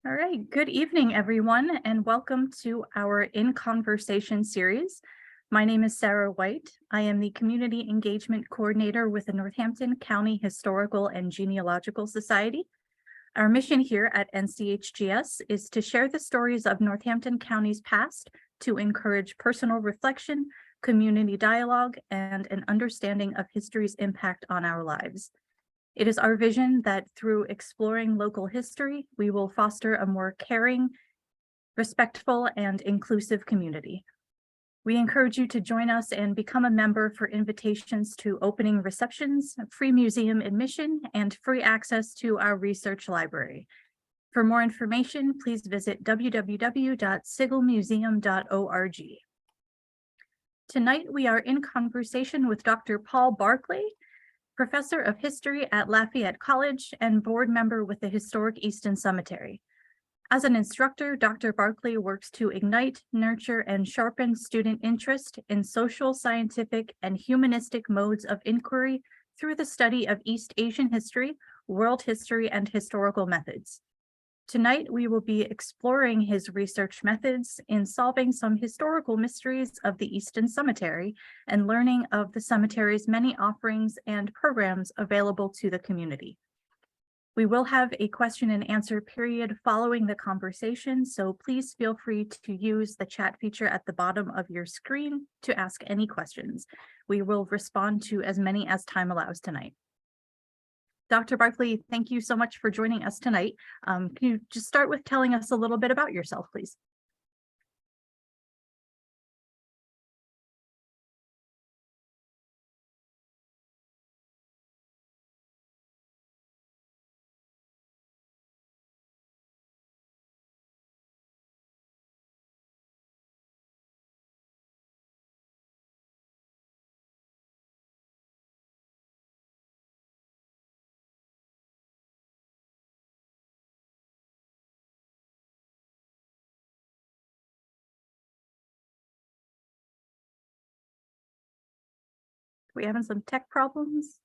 All right, good evening, everyone, and welcome to our In Conversation series. My name is Sarah White. I am the Community Engagement Coordinator with the Northampton County Historical and Genealogical Society. Our mission here at NCHGS is to share the stories of Northampton County's past to encourage personal reflection, community dialogue, and an understanding of history's impact on our lives. It is our vision that through exploring local history, we will foster a more caring, respectful, and inclusive community. We encourage you to join us and become a member for invitations to opening receptions, free museum admission, and free access to our research library. For more information, please visit www.sigelmuseum.org. Tonight, we are in conversation with Dr. Paul Barclay, Professor of History at Lafayette College and board member with the Historic Easton Cemetery. As an instructor, Dr. Barclay works to ignite, nurture, and sharpen student interest in social, scientific, and humanistic modes of inquiry through the study of East Asian history, world history, and historical methods. Tonight, we will be exploring his research methods in solving some historical mysteries of the Easton Cemetery and learning of the cemetery's many offerings and programs available to the community. We will have a question and answer period following the conversation, so please feel free to use the chat feature at the bottom of your screen to ask any questions. We will respond to as many as time allows tonight. Dr. Barclay, thank you so much for joining us tonight. Can you just start with telling us a little bit about yourself, please? We having some tech problems?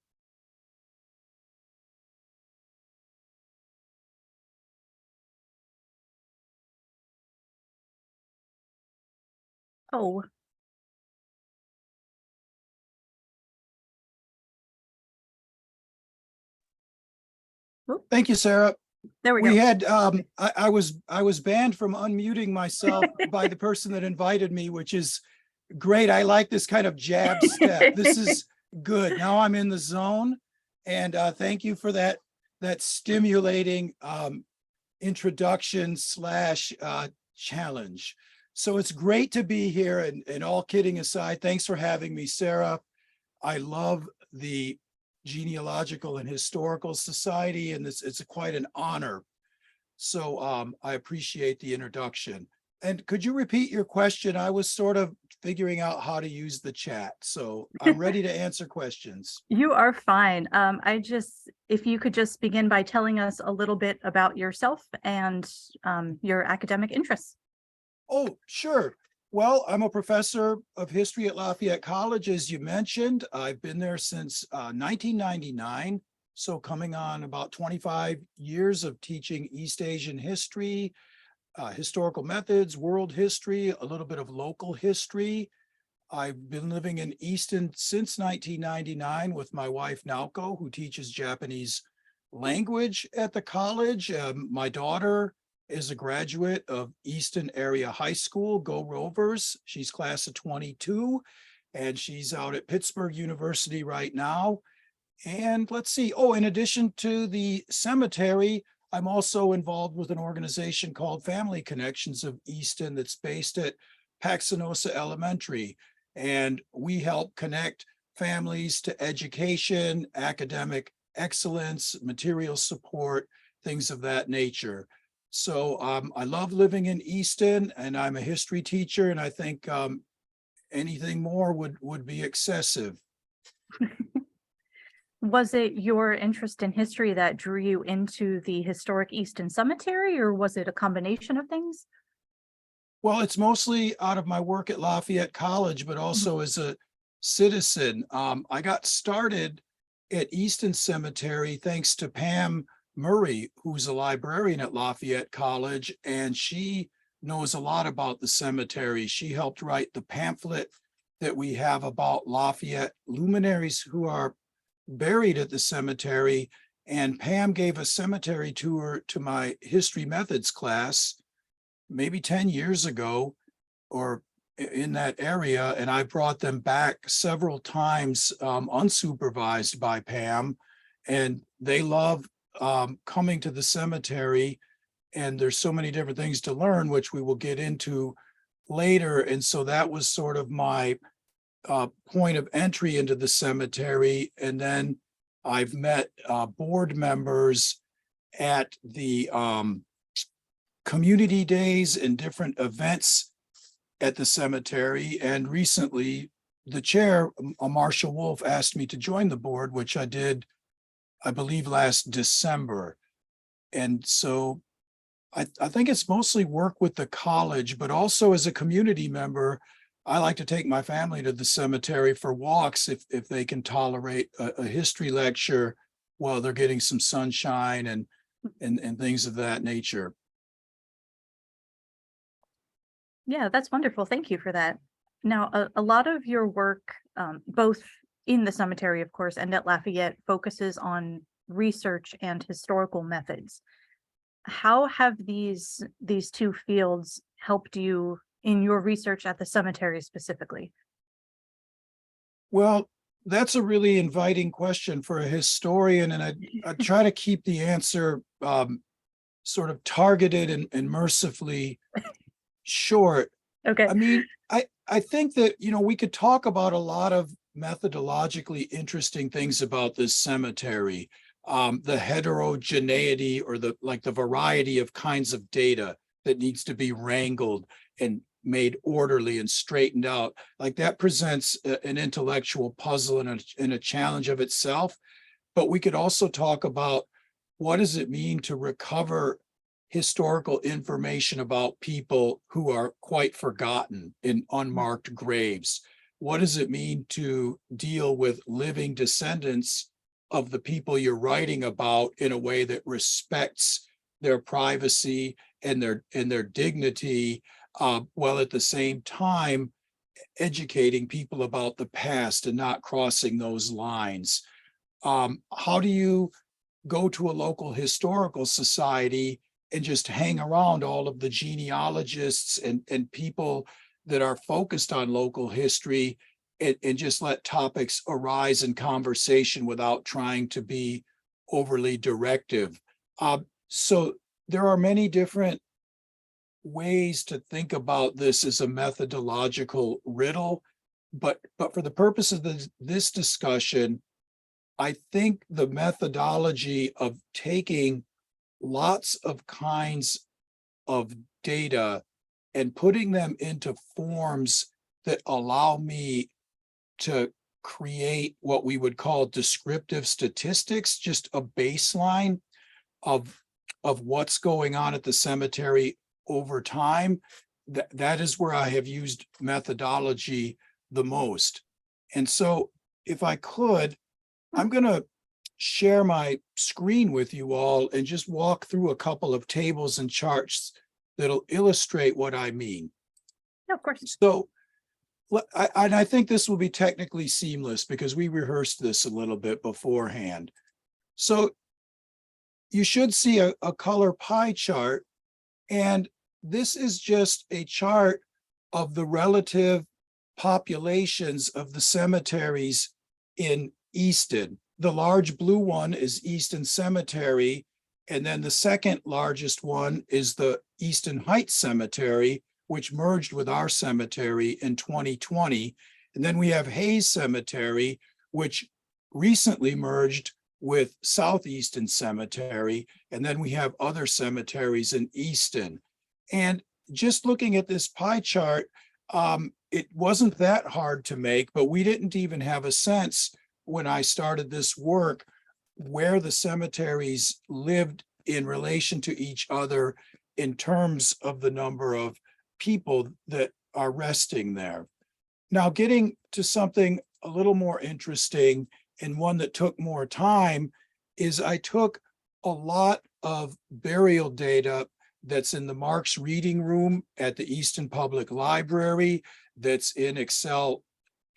Oh. Thank you, Sarah. There we go. Had I was banned from unmuting myself by the person that invited me, which is great. I like this kind of jab step. This is good. Now I'm in the zone, and thank you for that stimulating introduction slash challenge. So it's great to be here, and all kidding aside, thanks for having me, Sarah. I love the Genealogical and Historical Society, and it's quite an honor. So I appreciate the introduction. And could you repeat your question? I was sort of figuring out how to use the chat, so I'm ready to answer questions. You are fine. If you could just begin by telling us a little bit about yourself and your academic interests. Oh, sure. Well, I'm a professor of history at Lafayette College, as you mentioned. I've been there since 1999, so coming on about 25 years of teaching East Asian history, historical methods, world history, a little bit of local history. I've been living in Easton since 1999 with my wife, Naoko, who teaches Japanese language at the college. My daughter is a graduate of Easton Area High School, Go Rovers. She's class of 22, and she's out at Pittsburgh University right now. And let's see, in addition to the cemetery, I'm also involved with an organization called Family Connections of Easton that's based at Paxenosa Elementary. And we help connect families to education, academic excellence, material support, things of that nature. So I love living in Easton, and I'm a history teacher, and I think anything more would be excessive. Was it your interest in history that drew you into the Historic Easton Cemetery, or was it a combination of things? Well, it's mostly out of my work at Lafayette College, but also as a citizen. I got started at Easton Cemetery thanks to Pam Murray, who's a librarian at Lafayette College, and she knows a lot about the cemetery. She helped write the pamphlet that we have about Lafayette luminaries who are buried at the cemetery. And Pam gave a cemetery tour to my history methods class maybe 10 years ago or in that area. And I brought them back several times unsupervised by Pam. And they love coming to the cemetery. And there's so many different things to learn, which we will get into later. And so that was sort of my point of entry into the cemetery. And then I've met board members at the community days and different events at the cemetery. And recently, the chair, Marcia Wolf, asked me to join the board, which I did, I believe, last December. And so I think it's mostly work with the college, but also as a community member, I like to take my family to the cemetery for walks if they can tolerate a history lecture while they're getting some sunshine and things of that nature. Yeah, that's wonderful. Thank you for that. Now, a lot of your work, both in the cemetery, of course, and at Lafayette, focuses on research and historical methods. How have these two fields helped you in your research at the cemetery specifically? Well, that's a really inviting question for a historian, and I try to keep the answer sort of targeted and mercifully short. Okay. I mean, I think that, we could talk about a lot of methodologically interesting things about this cemetery. The heterogeneity or the variety of kinds of data that needs to be wrangled and made orderly and straightened out. Like that presents an intellectual puzzle and a challenge of itself. But we could also talk about what does it mean to recover historical information about people who are quite forgotten in unmarked graves? What does it mean to deal with living descendants of the people you're writing about in a way that respects their privacy and their dignity, while at the same time educating people about the past and not crossing those lines? How do you go to a local historical society and just hang around all of the genealogists and people that are focused on local history and just let topics arise in conversation without trying to be overly directive? So there are many different ways to think about this as a methodological riddle, but for the purpose of this discussion, I think the methodology of taking lots of kinds of data and putting them into forms that allow me to create what we would call descriptive statistics, just a baseline of what's going on at the cemetery over time. That is where I have used methodology the most. And so if I could, I'm going to share my screen with you all and just walk through a couple of tables and charts that'll illustrate what I mean. Yeah, of course. So I think this will be technically seamless because we rehearsed this a little bit beforehand. So you should see a color pie chart, and this is just a chart of the relative populations of the cemeteries in Easton. The large blue one is Easton Cemetery, and then the second largest one is the Easton Heights Cemetery, which merged with our cemetery in 2020. And then we have Hayes Cemetery, which recently merged with South Easton Cemetery. And then we have other cemeteries in Easton. And just looking at this pie chart, it wasn't that hard to make, but we didn't even have a sense when I started this work where the cemeteries lived in relation to each other in terms of the number of people that are resting there. Now, getting to something a little more interesting and one that took more time is I took a lot of burial data that's in the Marks Reading Room at the Easton Public Library, that's in Excel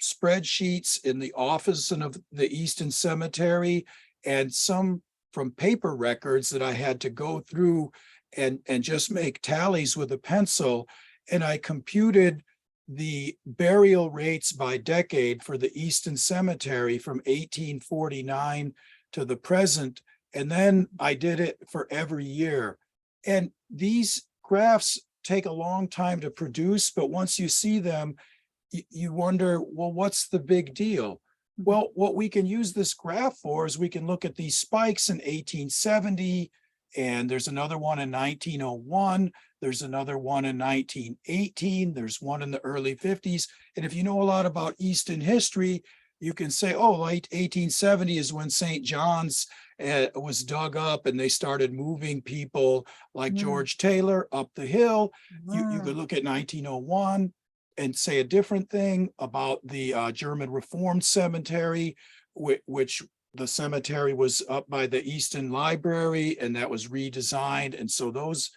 spreadsheets in the office of the Easton Cemetery, and some from paper records that I had to go through and just make tallies with a pencil. And I computed the burial rates by decade for the Easton Cemetery from 1849 to the present. And then I did it for every year. And these graphs take a long time to produce, but once you see them, you wonder, well, what's the big deal? Well, what we can use this graph for is we can look at these spikes in 1870, and there's another one in 1901, there's another one in 1918, there's one in the early 50s. And if you know a lot about Easton history, you can say, oh, late 1870 is when St. John's was dug up and they started moving people like George Taylor up the hill. You could look at 1901 and say a different thing about the German Reformed Cemetery, which the cemetery was up by the Easton Library, and that was redesigned. And so those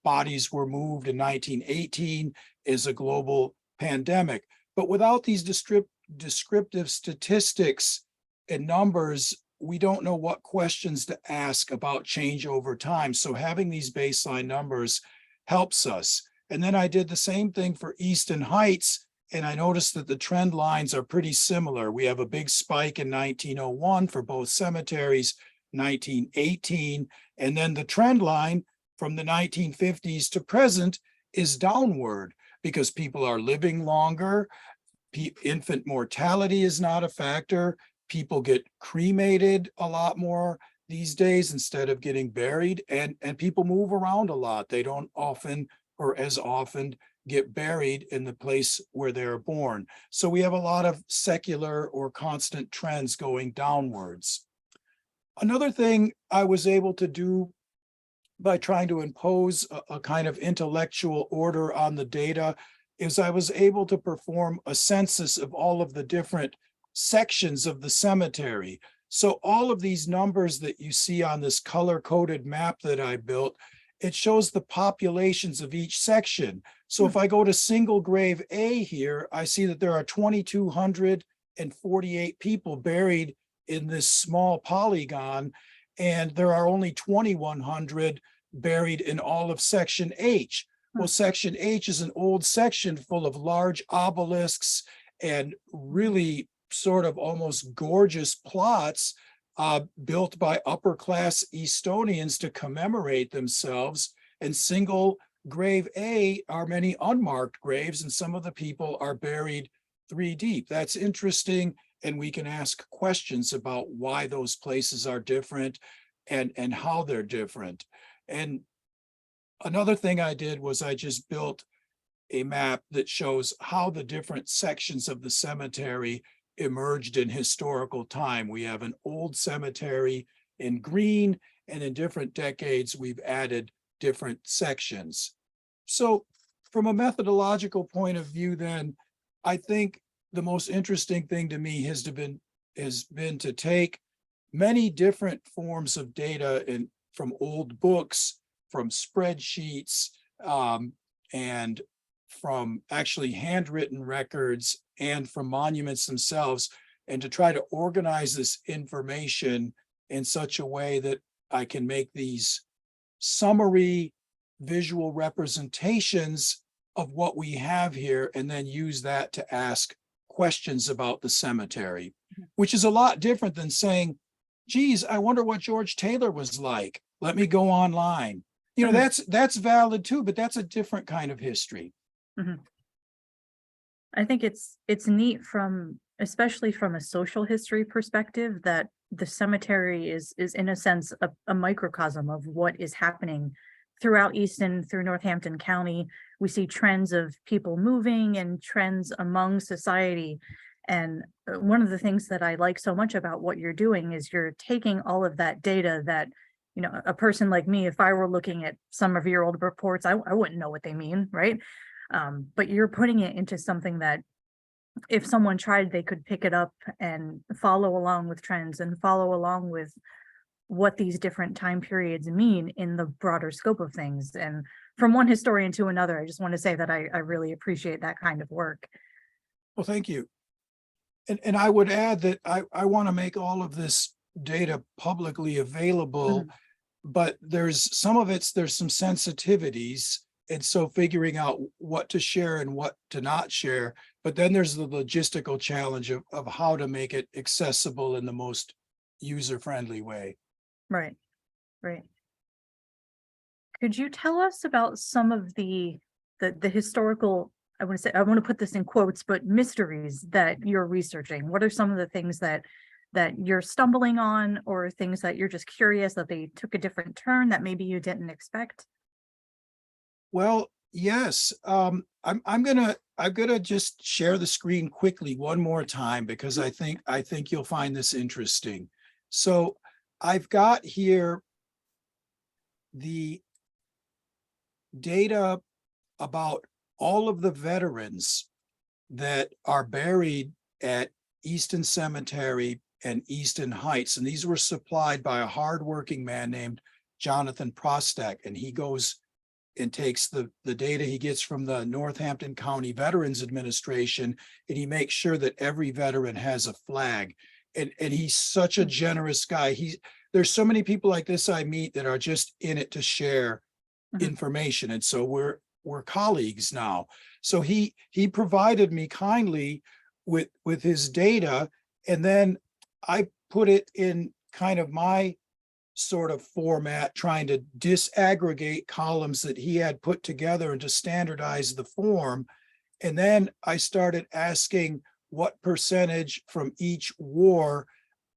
bodies were moved in 1918 as a global pandemic. But without these descriptive statistics and numbers, we don't know what questions to ask about change over time. So having these baseline numbers helps us. And then I did the same thing for Easton Heights, and I noticed that the trend lines are pretty similar. We have a big spike in 1901 for both cemeteries, 1918, and then the trend line from the 1950s to present is downward because people are living longer. Infant mortality is not a factor. People get cremated a lot more these days instead of getting buried, and people move around a lot. They don't often or as often get buried in the place where they're born. So we have a lot of secular or constant trends going downwards. Another thing I was able to do by trying to impose a kind of intellectual order on the data is I was able to perform a census of all of the different sections of the cemetery. So all of these numbers that you see on this color-coded map that I built, it shows the populations of each section. So if I go to single grave A here, I see that there are 2,248 people buried in this small polygon, and there are only 2,100 buried in all of section H. Well, section H is an old section full of large obelisks and really sort of almost gorgeous plots built by upper class Estonians to commemorate themselves. And single grave A are many unmarked graves, and some of the people are buried 3 deep. That's interesting, and we can ask questions about why those places are different and how they're different. And another thing I did was I just built a map that shows how the different sections of the cemetery emerged in historical time. We have an old cemetery in green, and in different decades, we've added different sections. So from a methodological point of view, then, I think the most interesting thing to me has been to take many different forms of data from old books, from spreadsheets, and from actually handwritten records and from monuments themselves, and to try to organize this information in such a way that I can make these summary visual representations of what we have here, and then use that to ask questions about the cemetery, which is a lot different than saying, geez, I wonder what George Taylor was like. Let me go online. You know, that's valid too, but that's a different kind of history. I think it's neat especially from a social history perspective, that the cemetery is in a sense a microcosm of what is happening throughout Easton, through Northampton County. We see trends of people moving and trends among society. And one of the things that I like so much about what you're doing is you're taking all of that data that, you know, a person like me, if I were looking at some of your old reports, I wouldn't know what they mean, right? But you're putting it into something that if someone tried, they could pick it up and follow along with trends and follow along with what these different time periods mean in the broader scope of things. And from one historian to another, I just want to say that I really appreciate that kind of work. Well, thank you. And I would add that I want to make all of this data publicly available, but there's some sensitivities. And so figuring out what to share and what to not share, but then there's the logistical challenge of how to make it accessible in the most user-friendly way. Right, right. Could you tell us about some of the historical, I want to put this in quotes, but mysteries that you're researching? What are some of the things that you're stumbling on, or things that you're just curious that they took a different turn that maybe you didn't expect? Well, yes, I'm gonna just share the screen quickly one more time because I think you'll find this interesting. So I've got here the data about all of the veterans that are buried at Easton Cemetery and Easton Heights. And these were supplied by a hardworking man named Jonathan Prostek. And he goes and takes the data he gets from the Northampton County Veterans Administration, and he makes sure that every veteran has a flag. And he's such a generous guy. There's so many people like this I meet that are just in it to share information. And so we're colleagues now. So he provided me kindly with his data, and then I put it in kind of my sort of format, trying to disaggregate columns that he had put together and to standardize the form. And then I started asking what percentage from each war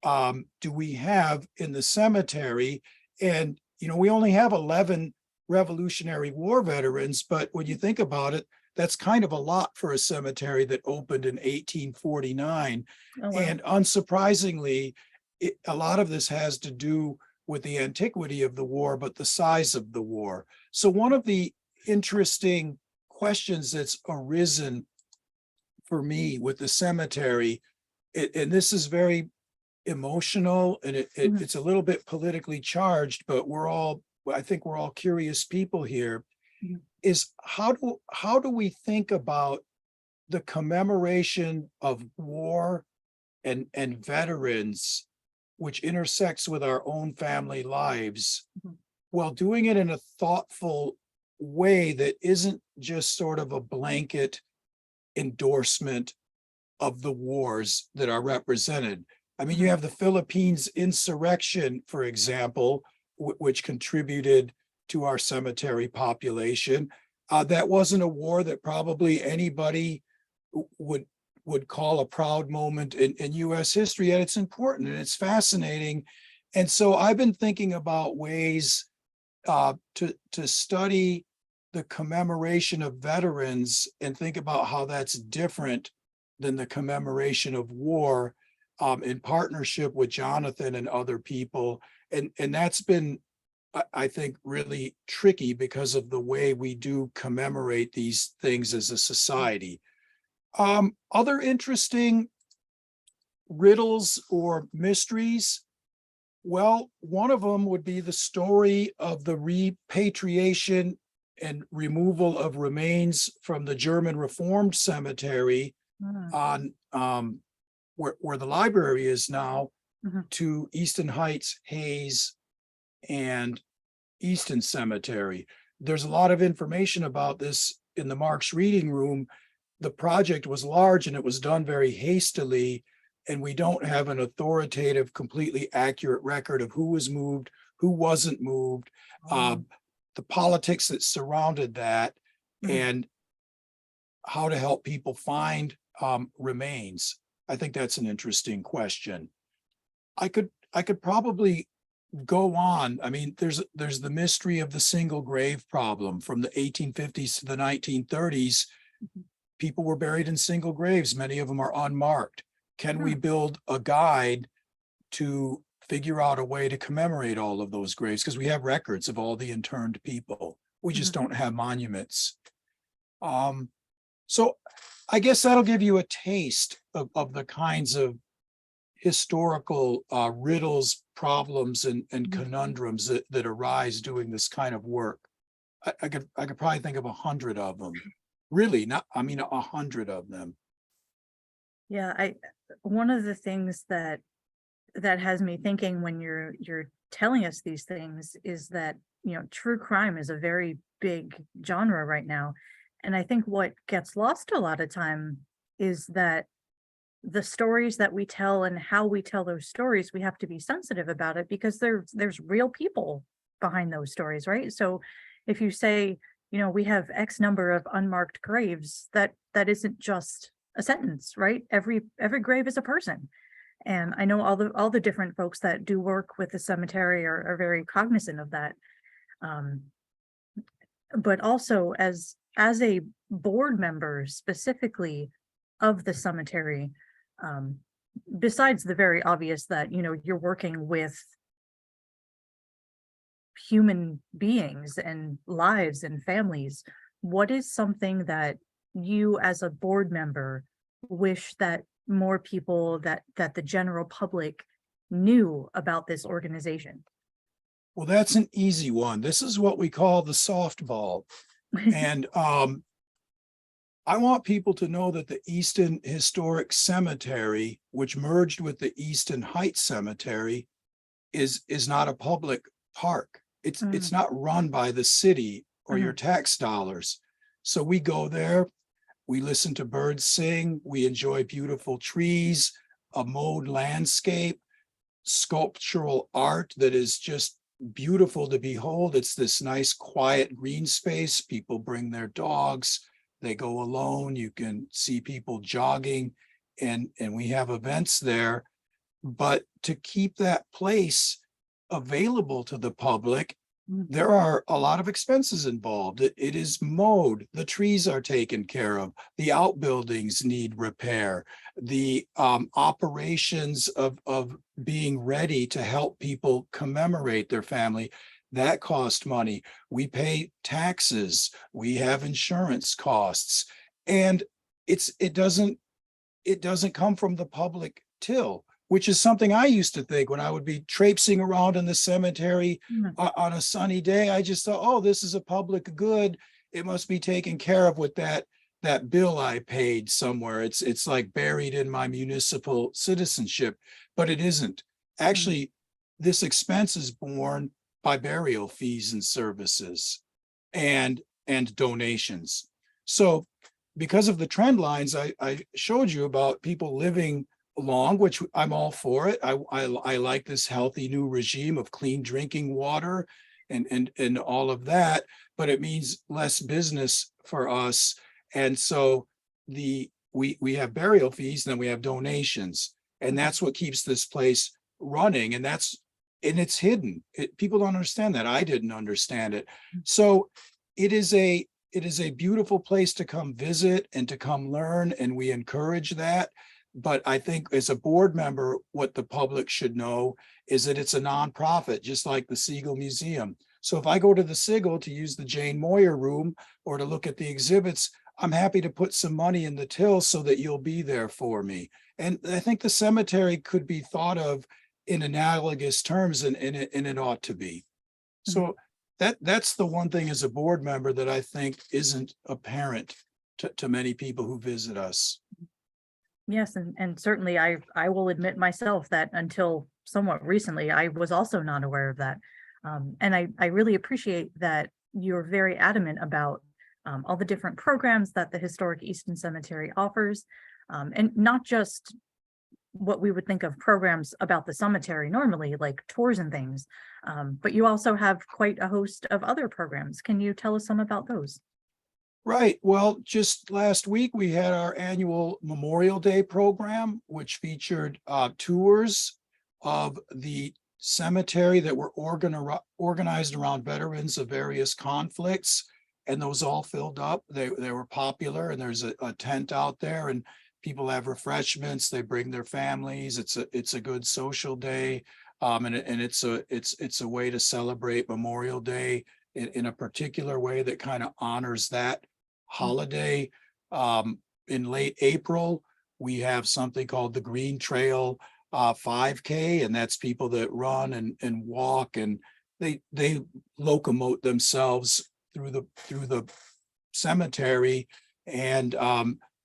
do we have in the cemetery? And, we only have 11 Revolutionary War veterans, but when you think about it, that's kind of a lot for a cemetery that opened in 1849. Oh, wow. And unsurprisingly, a lot of this has to do with the antiquity of the war, but the size of the war. So one of the interesting questions that's arisen for me with the cemetery, and this is very emotional and it's a little bit politically charged, but I think we're all curious people here, is how do we think about the commemoration of war and veterans, which intersects with our own family lives, while doing it in a thoughtful way that isn't just sort of a blanket endorsement of the wars that are represented. I mean, you have the Philippines insurrection, for example, which contributed to our cemetery population. That wasn't a war that probably anybody would call a proud moment in US history, and it's important and it's fascinating. And so I've been thinking about ways to study the commemoration of veterans and think about how that's different than the commemoration of war, in partnership with Jonathan and other people. And that's been, I think, really tricky because of the way we do commemorate these things as a society. Other interesting riddles or mysteries. Well, one of them would be the story of the repatriation and removal of remains from the German Reformed Cemetery on where the library is now to Easton Heights, Hayes, and Easton Cemetery. There's a lot of information about this in the Mark's reading room. The project was large and it was done very hastily, and we don't have an authoritative, completely accurate record of who was moved, who wasn't moved, the politics that surrounded that, and how to help people find remains. I think that's an interesting question. I could probably go on. I mean, there's the mystery of the single grave problem from the 1850s to the 1930s. People were buried in single graves. Many of them are unmarked. Can we build a guide to figure out a way to commemorate all of those graves? Because we have records of all the interned people. We just don't have monuments. So I guess that'll give you a taste of the kinds of historical riddles, problems, and conundrums that arise doing this kind of work. I could probably think of 100 of them. Really, not, I mean, 100 of them. Yeah, one of the things that has me thinking when you're telling us these things is that, true crime is a very big genre right now. And I think what gets lost a lot of time is that the stories that we tell and how we tell those stories, we have to be sensitive about it because there's real people behind those stories, right? So if you say, we have X number of unmarked graves, that isn't just a sentence, right? Every grave is a person. And I know all the different folks that do work with the cemetery are very cognizant of that. But also as a board member specifically of the cemetery, besides the very obvious that, you're working with human beings and lives and families, what is something that you as a board member wish that more people, that the general public knew about this organization? Well, that's an easy one. This is what we call the softball. And I want people to know that the Easton Historic Cemetery, which merged with the Easton Heights Cemetery, is not a public park. It's not run by the city or your tax dollars. So we go there, we listen to birds sing, we enjoy beautiful trees, a mowed landscape, sculptural art that is just beautiful to behold. It's this nice quiet green space. People bring their dogs, they go alone. You can see people jogging, and we have events there. But to keep that place available to the public, there are a lot of expenses involved. It is mowed, the trees are taken care of, the outbuildings need repair, the operations of being ready to help people commemorate their family, that cost money. We pay taxes, we have insurance costs, and it doesn't come from the public till, which is something I used to think when I would be traipsing around in the cemetery on a sunny day. I just thought, oh, this is a public good. It must be taken care of with that bill I paid somewhere. It's like buried in my municipal citizenship, but it isn't. Actually, this expense is borne by burial fees and services and donations. So because of the trend lines I showed you about people living long, which I'm all for it. I like this healthy new regime of clean drinking water and all of that, but it means less business for us. And so we have burial fees, and then we have donations, and that's what keeps this place running. And it's hidden. People don't understand that. I didn't understand it. So it is a beautiful place to come visit and to come learn, and we encourage that. But I think as a board member, what the public should know is that it's a nonprofit, just like the Siegel Museum. So if I go to the Siegel to use the Jane Moyer room or to look at the exhibits, I'm happy to put some money in the till so that you'll be there for me. And I think the cemetery could be thought of in analogous terms, and it ought to be. So that's the one thing as a board member that I think isn't apparent to many people who visit us. Yes, and certainly I will admit myself that until somewhat recently, I was also not aware of that. And I really appreciate that you're very adamant about all the different programs that the Historic Easton Cemetery offers, and not just what we would think of programs about the cemetery normally, like tours and things, but you also have quite a host of other programs. Can you tell us some about those? Right. Well, just last week, we had our annual Memorial Day program, which featured tours of the cemetery that were organized around veterans of various conflicts. And those all filled up. They were popular, and there's a tent out there, and people have refreshments. They bring their families. It's a good social day. And it's a way to celebrate Memorial Day in a particular way that kind of honors that holiday. In late April, we have something called the Green Trail 5K, and that's people that run and walk, and they locomote themselves through the cemetery, and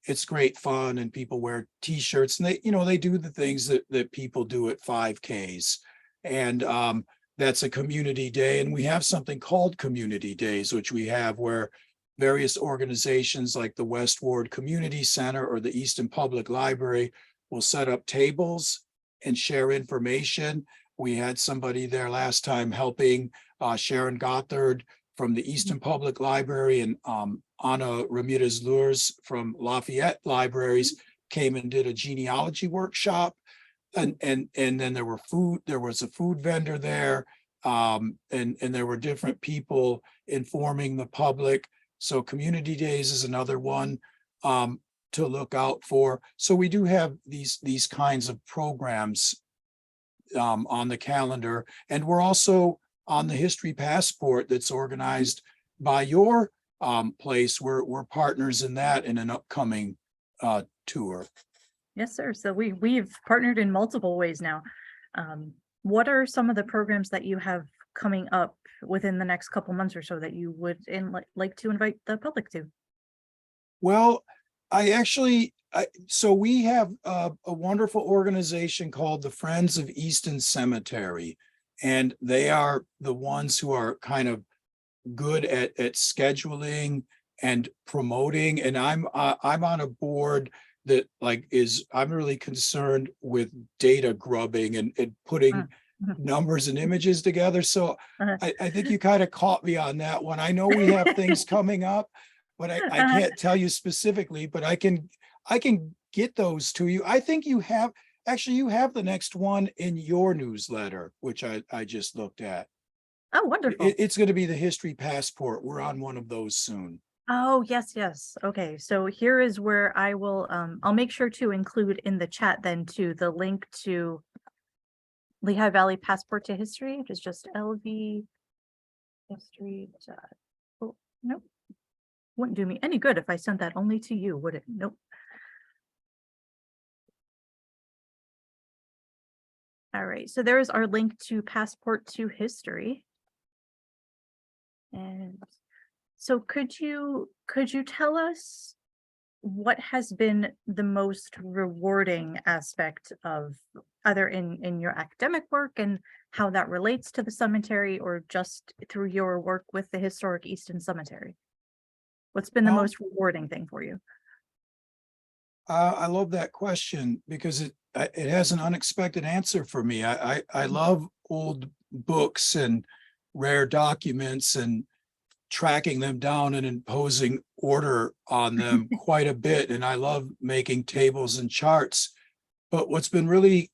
it's great fun, and people wear t-shirts, and they do the things that people do at 5Ks. And that's a community day, and we have something called community days, which we have where various organizations like the West Ward Community Center or the Easton Public Library will set up tables and share information. We had somebody there last time helping, Sharon Gothard from the Easton Public Library, and Anna Ramirez-Lures from Lafayette Libraries came and did a genealogy workshop. And then there was a food vendor there, and there were different people informing the public. So community days is another one to look out for. So we do have these kinds of programs on the calendar, and we're also on the History Passport that's organized by your place. We're partners in that in an upcoming tour. Yes, sir. So we've partnered in multiple ways now. What are some of the programs that you have coming up within the next couple months or so that you would like to invite the public to? Well, so we have a wonderful organization called the Friends of Easton Cemetery, and they are the ones who are kind of good at scheduling and promoting. And I'm on a board that I'm really concerned with data grubbing and putting numbers and images together. So I think you kind of caught me on that one. I know we have things coming up, but I can't tell you specifically, but I can get those to you. I think you have the next one in your newsletter, which I just looked at. Oh, wonderful. It's going to be the History Passport. We're on one of those soon. Oh, yes. Okay, so here is where I will, I'll make sure to include in the chat then to the link to Lehigh Valley Passport to History, which is just LV History. Oh, nope. Wouldn't do me any good if I sent that only to you, would it? Nope. All right, so there's our link to Passport to History. And so could you tell us what has been the most rewarding aspect of either in your academic work and how that relates to the cemetery, or just through your work with the Historic Easton Cemetery? What's been the most rewarding thing for you? I love that question because it has an unexpected answer for me. I love old books and rare documents and tracking them down and imposing order on them quite a bit. And I love making tables and charts. But what's been really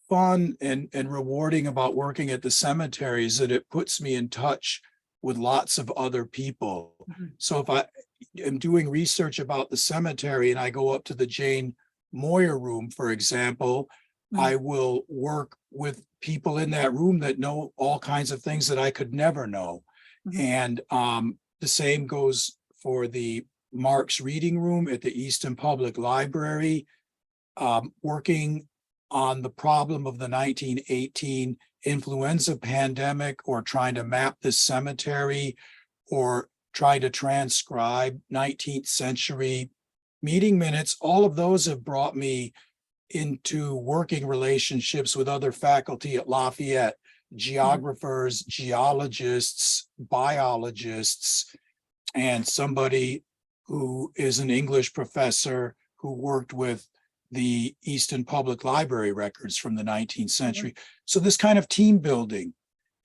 fun and rewarding about working at the cemetery is that it puts me in touch with lots of other people. So if I am doing research about the cemetery and I go up to the Jane Moyer room, for example, I will work with people in that room that know all kinds of things that I could never know. And the same goes for the Marks Reading Room at the Easton Public Library, working on the problem of the 1918 influenza pandemic, or trying to map the cemetery, or trying to transcribe 19th century meeting minutes. All of those have brought me into working relationships with other faculty at Lafayette, geographers, geologists, biologists, and somebody who is an English professor who worked with the Easton Public Library records from the 19th century. So this kind of team building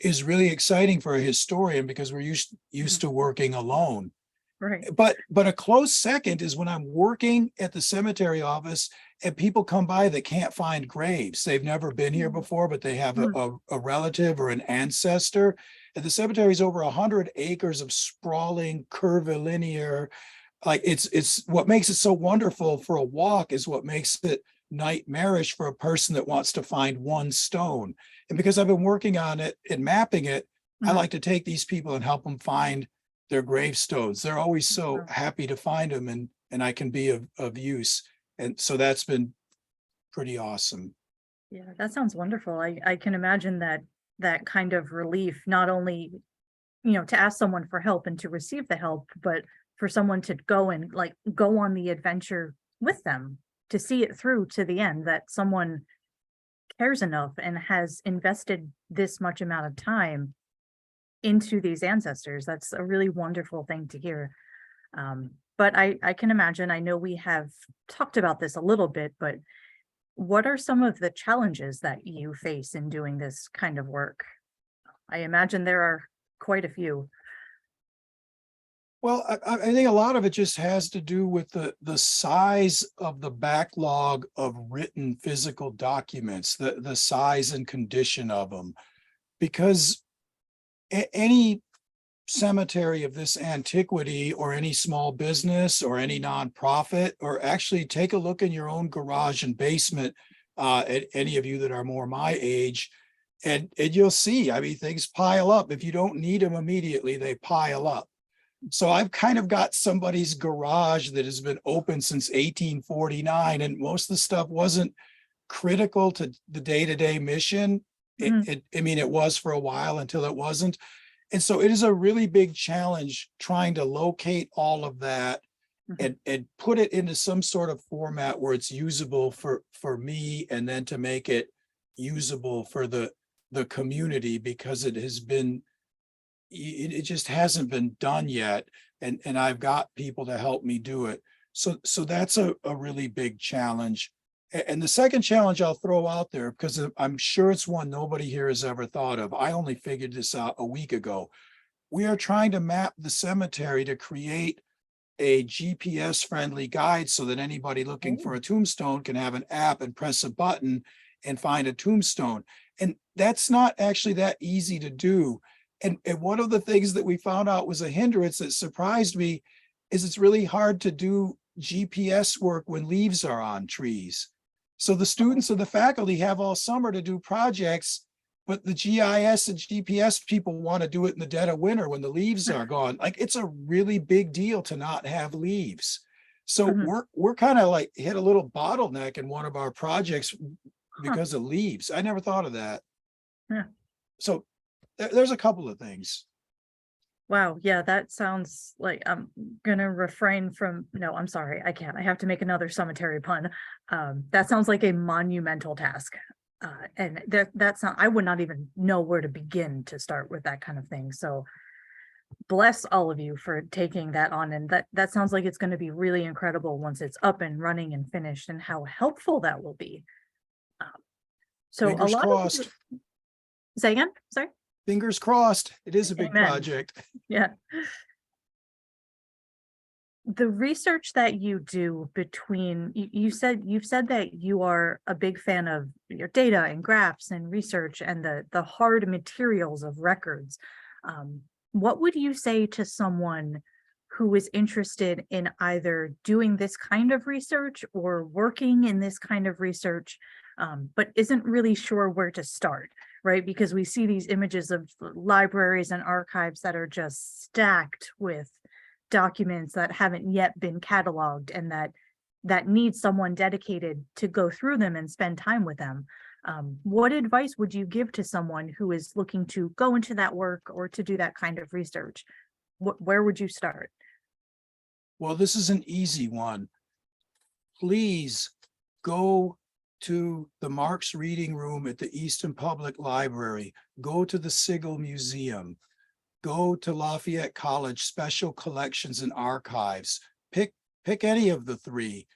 is really exciting for a historian because we're used to working alone. Right. But a close second is when I'm working at the cemetery office and people come by that can't find graves. They've never been here before, but they have a relative or an ancestor. And the cemetery is over 100 acres of sprawling, curvilinear. Like it's what makes it so wonderful for a walk is what makes it nightmarish for a person that wants to find one stone. And because I've been working on it and mapping it, I like to take these people and help them find their gravestones. They're always so happy to find them, and I can be of use. And so that's been pretty awesome. Yeah, that sounds wonderful. I can imagine that that kind of relief, not only, to ask someone for help and to receive the help, but for someone to go and like go on the adventure with them to see it through to the end, that someone cares enough and has invested this much amount of time into these ancestors. That's a really wonderful thing to hear. But I can imagine, I know we have talked about this a little bit, but what are some of the challenges that you face in doing this kind of work? I imagine there are quite a few. Well, I think a lot of it just has to do with the size of the backlog of written physical documents, the size and condition of them. Because any cemetery of this antiquity, or any small business or any nonprofit, or actually take a look in your own garage and basement, at any of you that are more my age, and you'll see, I mean, things pile up. If you don't need them immediately, they pile up. So I've kind of got somebody's garage that has been open since 1849, and most of the stuff wasn't critical to the day-to-day mission. Mhm. I mean, it was for a while until it wasn't. And so it is a really big challenge trying to locate all of that Mhm. and put it into some sort of format where it's usable for me, and then to make it usable for the community, because it has been, it just hasn't been done yet. And I've got people to help me do it. So that's a really big challenge. And the second challenge I'll throw out there, because I'm sure it's one nobody here has ever thought of. I only figured this out a week ago. We are trying to map the cemetery to create a GPS friendly guide so that anybody looking for a tombstone can have an app and press a button and find a tombstone. And that's not actually that easy to do. And one of the things that we found out was a hindrance that surprised me is it's really hard to do GPS work when leaves are on trees. So the students and the faculty have all summer to do projects, but the GIS and GPS people want to do it in the dead of winter when the leaves are gone. Like, it's a really big deal to not have leaves. So Mhm. we're kind of like hit a little bottleneck in one of our projects Huh. because of leaves. I never thought of that. Yeah. So there's a couple of things. Wow. Yeah, that sounds like I'm gonna refrain from, no, I'm sorry, I can't. I have to make another cemetery pun. That sounds like a monumental task. And that's not, I would not even know where to begin to start with that kind of thing. So bless all of you for taking that on. And that sounds like it's going to be really incredible once it's up and running and finished, and how helpful that will be. Um, so a Fingers lot of crossed. say again, sorry. Fingers crossed. It is a big Amen. project. Yeah. The research that you do between you've said that you are a big fan of your data and graphs and research and the hard materials of records. What would you say to someone who is interested in either doing this kind of research or working in this kind of research, but isn't really sure where to start, right? Because we see these images of libraries and archives that are just stacked with documents that haven't yet been cataloged, and that needs someone dedicated to go through them and spend time with them. What advice would you give to someone who is looking to go into that work or to do that kind of research? Where would you start? Well, this is an easy one. Please go to the Marks Reading Room at the Easton Public Library. Go to the Sigel Museum. Go to Lafayette College Special Collections and Archives. Pick any of the three,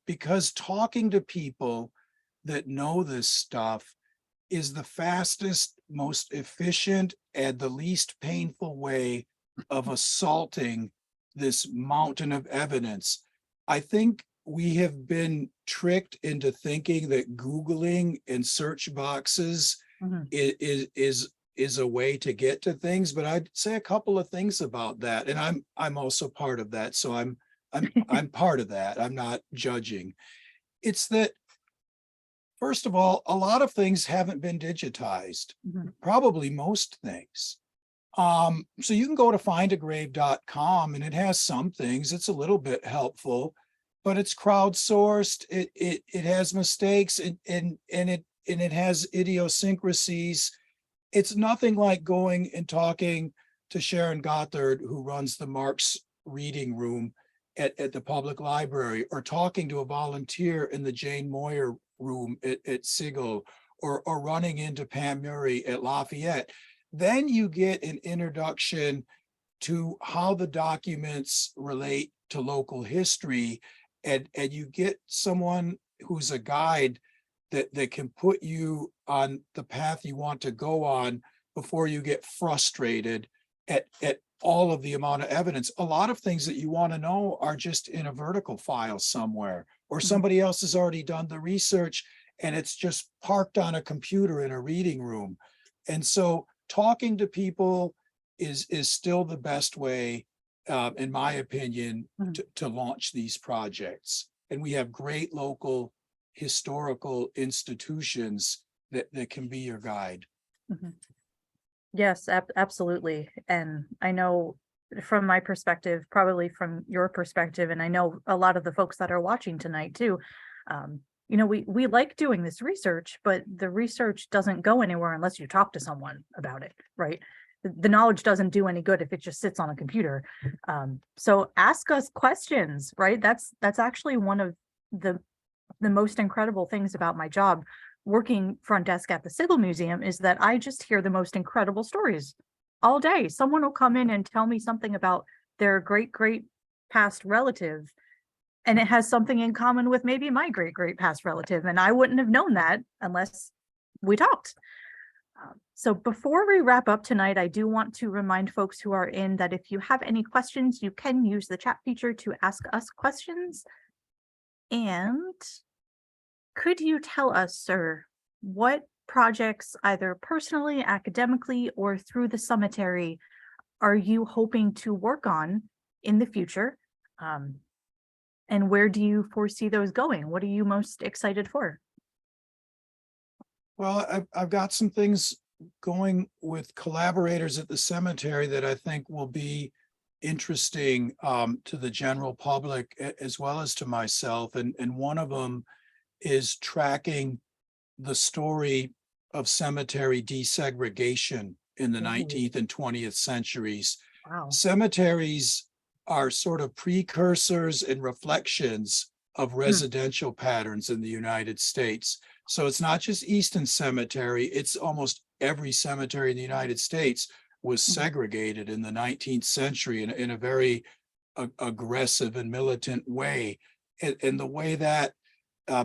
because talking to people that know this stuff is the fastest, most efficient, and the least painful way of assaulting this mountain of evidence. I think we have been tricked into thinking that Googling and search boxes Mhm. is a way to get to things, but I'd say a couple of things about that. And I'm also part of that. So I'm part of that. I'm not judging. It's that, first of all, a lot of things haven't been digitized, Mhm. probably most things. So you can go to findagrave.com and it has some things. It's a little bit helpful, but it's crowdsourced. It has mistakes and it has idiosyncrasies. It's nothing like going and talking to Sharon Gothard, who runs the Marx reading room at the public library, or talking to a volunteer in the Jane Moyer room at Sigel, or running into Pam Murray at Lafayette. Then you get an introduction to how the documents relate to local history, and you get someone who's a guide that can put you on the path you want to go on before you get frustrated at all of the amount of evidence. A lot of things that you want to know are just in a vertical file somewhere, or somebody else has already done the research and it's just parked on a computer in a reading room. And so talking to people is still the best way, in my opinion, to launch these projects. And we have great local historical institutions that can be your guide. Yes, absolutely. And I know from my perspective, probably from your perspective, and I know a lot of the folks that are watching tonight too, we like doing this research, but the research doesn't go anywhere unless you talk to someone about it, right? The knowledge doesn't do any good if it just sits on a computer. So ask us questions, right? That's actually one of the most incredible things about my job working front desk at the Sigel Museum, is that I just hear the most incredible stories all day. Someone will come in and tell me something about their great past relative, and it has something in common with maybe my great past relative, and I wouldn't have known that unless we talked. So before we wrap up tonight, I do want to remind folks who are in that if you have any questions, you can use the chat feature to ask us questions. And could you tell us, sir, what projects, either personally, academically, or through the cemetery, are you hoping to work on in the future? And where do you foresee those going? What are you most excited for? Well, I've got some things going with collaborators at the cemetery that I think will be interesting to the general public as well as to myself. And one of them is tracking the story of cemetery desegregation in the 19th and 20th centuries. Wow. Cemeteries are sort of precursors and reflections of residential patterns in the United States. So it's not just Easton Cemetery, it's almost every cemetery in the United States was segregated in the 19th century in a very aggressive and militant way. And the way that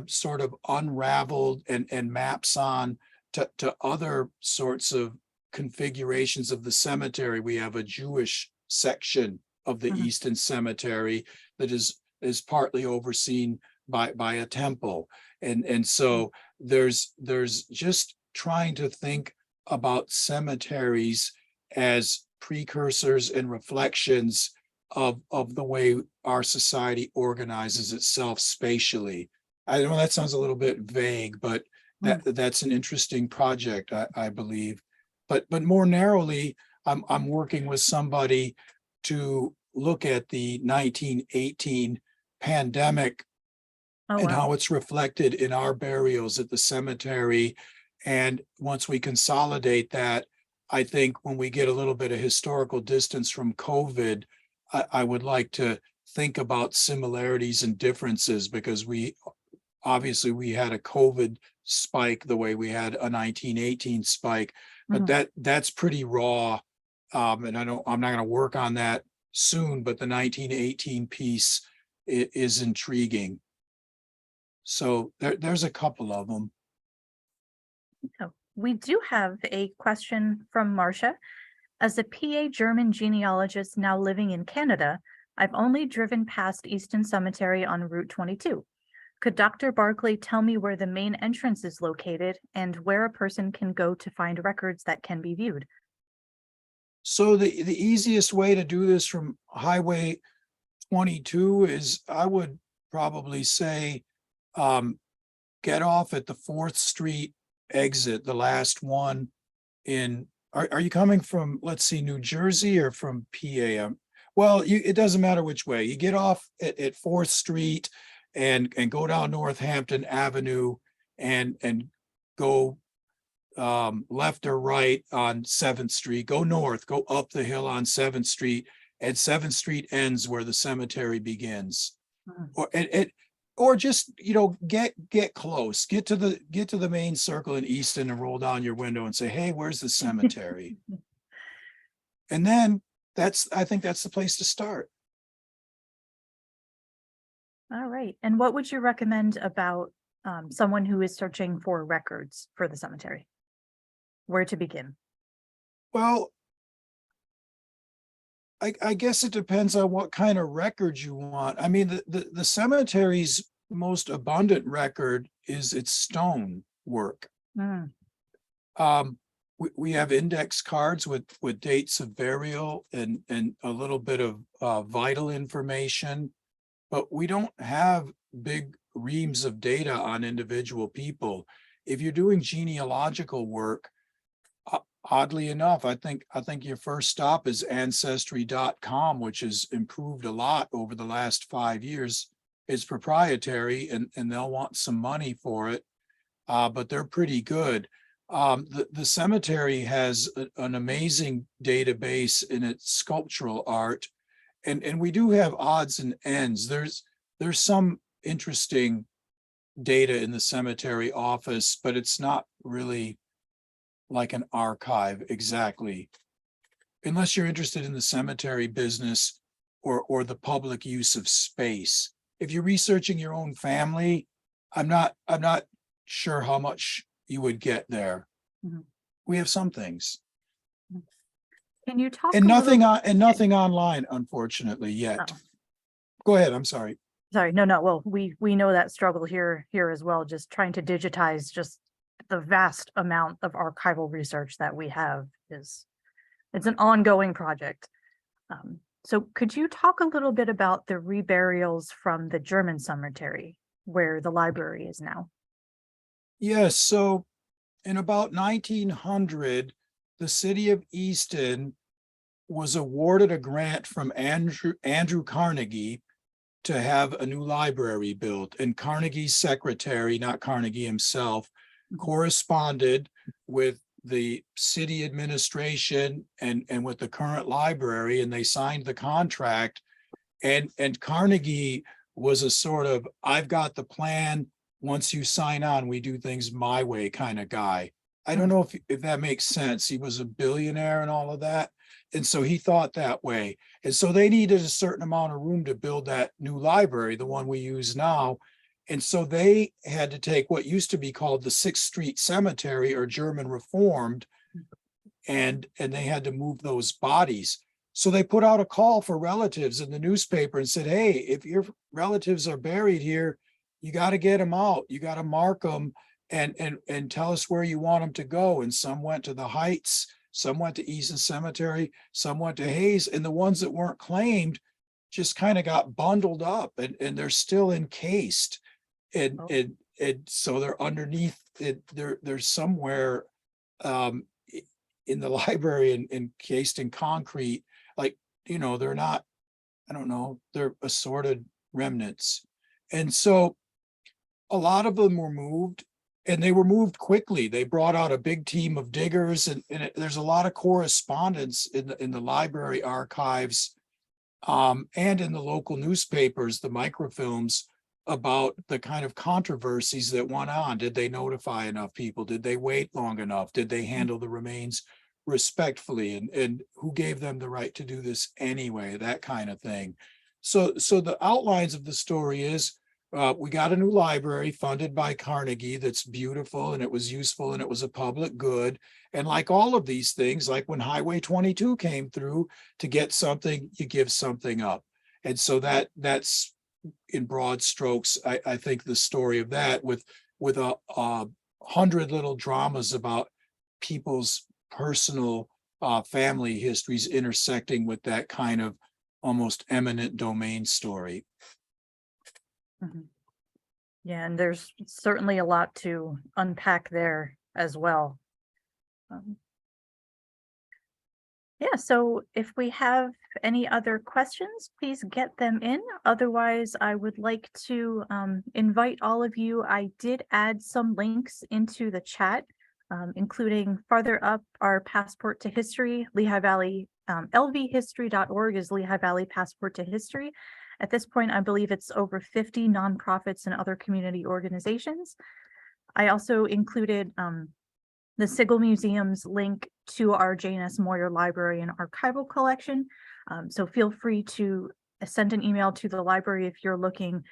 sort of unraveled and maps on to other sorts of configurations of the cemetery. We have a Jewish section of the Easton Cemetery that is partly overseen by a temple. And so there's just trying to think about cemeteries as precursors and reflections of the way our society organizes itself spatially. I know that sounds a little bit vague, but that's an interesting project, I believe. But more narrowly, I'm working with somebody to look at the 1918 pandemic and how it's reflected in our burials at the cemetery. And once we consolidate that, I think when we get a little bit of historical distance from COVID, I would like to think about similarities and differences, because we obviously had a COVID spike the way we had a 1918 spike, but that's pretty raw. And I'm not going to work on that soon, but the 1918 piece is intriguing. So there's a couple of them. We do have a question from Marcia. As a PA German genealogist now living in Canada, I've only driven past Easton Cemetery on Route 22. Could Dr. Barclay tell me where the main entrance is located and where a person can go to find records that can be viewed? So the easiest way to do this from Highway 22 is, I would probably say, get off at the 4th Street exit, the last one in, are you coming from, let's see, New Jersey or from PA? Well, it doesn't matter which way. You get off at 4th Street, and go down Northampton Avenue and go left or right on 7th Street, go north, go up the hill on 7th Street, and 7th Street ends where the cemetery begins. Or just, get close, get to the main circle in Easton and roll down your window and say, hey, where's the cemetery? And then I think that's the place to start. All right. And what would you recommend about someone who is searching for records for the cemetery? Where to begin? Well, I guess it depends on what kind of records you want. I mean, the cemetery's most abundant record is its stone work. We have index cards with dates of burial and a little bit of vital information, but we don't have big reams of data on individual people. If you're doing genealogical work, oddly enough, I think your first stop is ancestry.com, which has improved a lot over the last 5 years. It's proprietary and they'll want some money for it, but they're pretty good. The cemetery has an amazing database in its sculptural art, and we do have odds and ends. There's some interesting data in the cemetery office, but it's not really like an archive exactly, unless you're interested in the cemetery business or the public use of space. If you're researching your own family, I'm not sure how much you would get there. We have some things. Can you talk and a nothing little... on and nothing online, unfortunately, yet. Oh. Go ahead. I'm sorry. Sorry, no. Well, we know that struggle here as well, just trying to digitize just the vast amount of archival research that we have. It's an ongoing project. So could you talk a little bit about the reburials from the German cemetery where the library is now? Yes. So in about 1900, the city of Easton was awarded a grant from Andrew Carnegie to have a new library built. And Carnegie's secretary, not Carnegie himself, corresponded with the city administration and with the current library, and they signed the contract. And Carnegie was a sort of, I've got the plan. Once you sign on, we do things my way kind of guy. I don't know if that makes sense. He was a billionaire and all of that. And so he thought that way. And so they needed a certain amount of room to build that new library, the one we use now. And so they had to take what used to be called the 6th Street Cemetery, or German Reformed, and they had to move those bodies. So they put out a call for relatives in the newspaper and said, hey, if your relatives are buried here, you got to get them out. You got to mark them and tell us where you want them to go. And some went to the Heights, some went to Easton Cemetery, some went to Hayes, and the ones that weren't claimed just kind of got bundled up and they're still encased. And so they're underneath it. They're somewhere in the library and encased in concrete. Like, they're not, I don't know, they're assorted remnants. And so a lot of them were moved, and they were moved quickly. They brought out a big team of diggers, and there's a lot of correspondence in the library archives and in the local newspapers, the microfilms, about the kind of controversies that went on. Did they notify enough people? Did they wait long enough? Did they handle the remains respectfully? And who gave them the right to do this anyway? That kind of thing. So the outlines of the story is, we got a new library funded by Carnegie that's beautiful, and it was useful, and it was a public good. And like all of these things, like when Highway 22 came through, to get something, you give something up. And so that's in broad strokes, I think, the story of that, with 100 little dramas about people's personal family histories intersecting with that kind of almost eminent domain story. Yeah, and there's certainly a lot to unpack there as well. Yeah, so if we have any other questions, please get them in. Otherwise, I would like to invite all of you. I did add some links into the chat, including farther up our passport to history, Lehigh Valley, lvhistory.org is Lehigh Valley Passport to History. At this point, I believe it's over 50 nonprofits and other community organizations. I also included the Sigel Museum's link to our Jane S. Moyer Library and Archival Collection. So feel free to send an email to the library if you're looking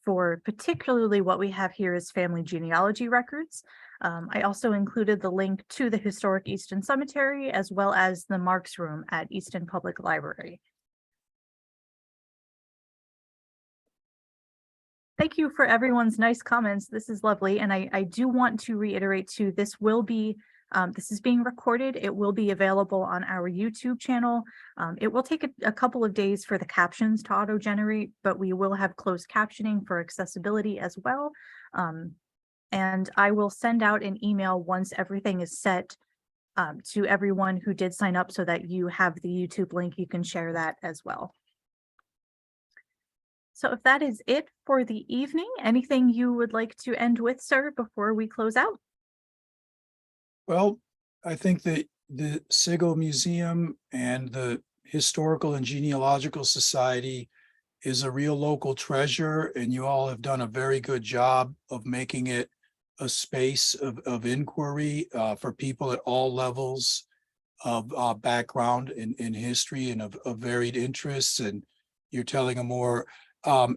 for particularly what we have here is family genealogy records. I also included the link to the Historic Easton Cemetery as well as the Marks Room at Easton Public Library. Thank you for everyone's nice comments. This is lovely. And I do want to reiterate too, this is being recorded. It will be available on our YouTube channel. It will take a couple of days for the captions to auto-generate, but we will have closed captioning for accessibility as well. And I will send out an email once everything is set to everyone who did sign up so that you have the YouTube link. You can share that as well. So if that is it for the evening, anything you would like to end with, sir, before we close out? Well, I think that the Sigel Museum and the Historical and Genealogical Society is a real local treasure, and you all have done a very good job of making it a space of inquiry for people at all levels of background in history and of varied interests. And you're telling a more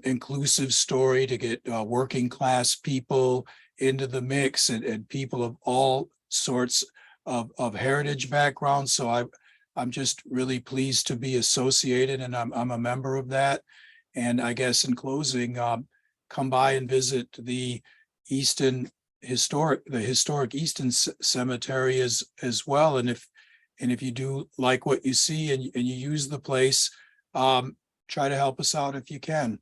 inclusive story to get working class people into the mix and people of all sorts of heritage backgrounds. So I'm just really pleased to be associated, and I'm a member of that. And I guess in closing, come by and visit the Historic Easton Cemetery as well. And if you do like what you see and you use the place, try to help us out if you can.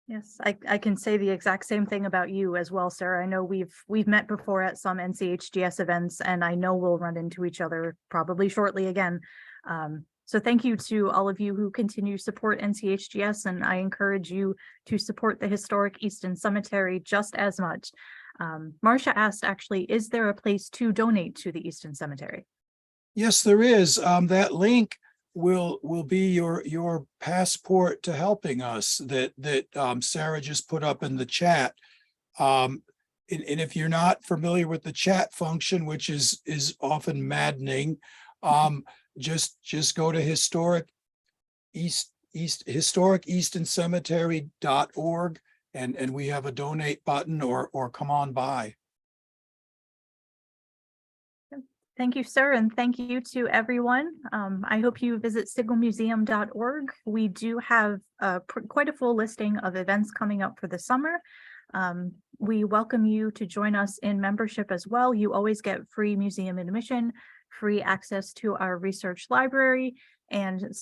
Yes, I can say the exact same thing about you as well, sir. I know we've met before at some NCHGS events, and I know we'll run into each other probably shortly again. So thank you to all of you who continue to support NCHGS, and I encourage you to support the Historic Easton Cemetery just as much. Marcia asked, actually, is there a place to donate to the Easton Cemetery? Yes, there is. That link will be your passport to helping us that Sarah just put up in the chat. And if you're not familiar with the chat function, which is often maddening, just go to Historic Easton Cemetery.org and we have a donate button or come on by. Thank you, sir, and thank you to everyone. I hope you visit sigelmuseum.org. We do have quite a full listing of events coming up for the summer. We welcome you to join us in membership as well. You always get free museum admission, free access to our research library, and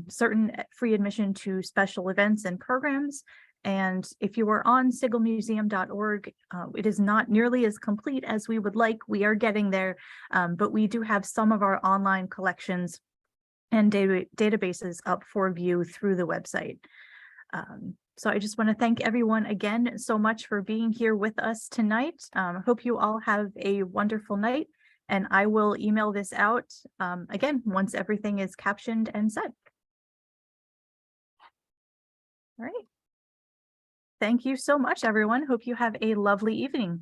certain free admission to special events and programs. And if you are on sigelmuseum.org, it is not nearly as complete as we would like. We are getting there, but we do have some of our online collections and databases up for view through the website. So I just want to thank everyone again so much for being here with us tonight. Hope you all have a wonderful night, and I will email this out again once everything is captioned and set. All right. Thank you so much, everyone. Hope you have a lovely evening.